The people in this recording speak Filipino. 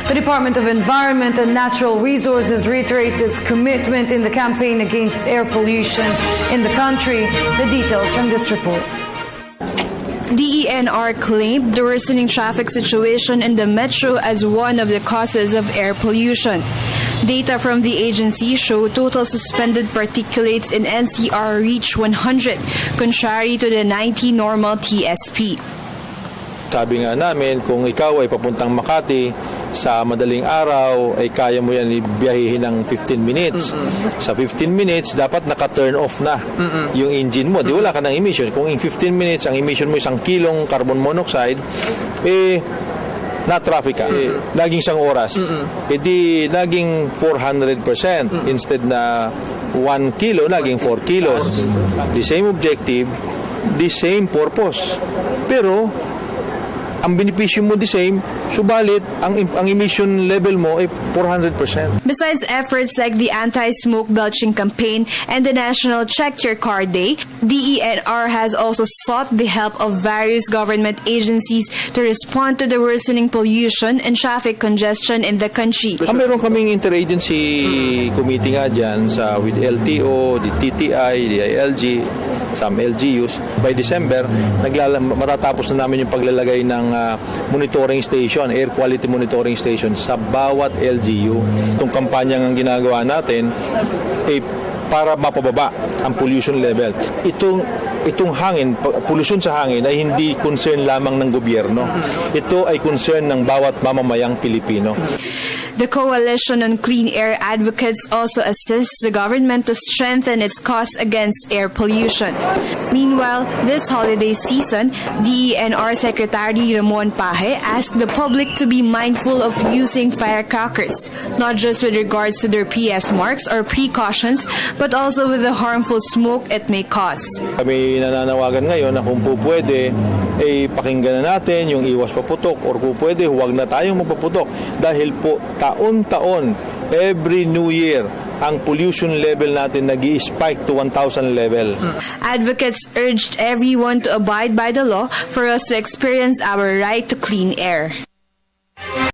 The Department of Environment and Natural Resources reiterates its commitment in the campaign against air pollution in the country. The details from this report. DENR claimed the worsening traffic situation in the metro as one of the causes of air pollution. Data from the agency show total suspended particulates in NCR reach 100, contrary to the 90 normal TSP. Sabi nga namin, kung ikaw ay papuntang Makati sa madaling araw, ay kaya mo yan ibiyahihin ng 15 minutes. Sa 15 minutes, dapat naka-turn off na yung engine mo. Di wala ka ng emission. Kung in 15 minutes, ang emission mo 1 kilong carbon monoxide, na-traffic ka. Laging 1 oras. Di naging 400%. Instead na 1 kilo, naging 4 kilos. The same objective, the same purpose. Pero, ang benepisyo mo the same, subalit ang emission level mo ay 400%. Besides efforts like the anti-smoke belching campaign and the National Check Your Car Day, DENR has also sought the help of various government agencies to respond to the worsening pollution and traffic congestion in the country. Meron kaming interagency committee nga dyan with LTO, the TTI, the ILG, some LGUs. By December, matatapos na namin yung paglalagay ng monitoring station, air quality monitoring station sa bawat LGU. Itong kampanya ng ginagawa natin ay para mapababa ang pollution level. Itong hangin, pollution sa hangin ay hindi concern lamang ng gobyerno. Ito ay concern ng bawat mamamayang Pilipino. The Coalition on Clean Air Advocates also assists the government to strengthen its cause against air pollution. Meanwhile, this holiday season, DENR Secretary Ramon Paje asked the public to be mindful of using firecrackers, not just with regards to their PS marks or precautions, but also with the harmful smoke it may cause. Kami nananawagan ngayon na kung po pwede, pakinggan na natin yung iwas paputok, or kung pwede, huwag na tayong magpaputok dahil po taon-taon, every New Year, ang pollution level natin nag-i-spike to 1,000 level. Advocates urged everyone to abide by the law for us to experience our right to clean air.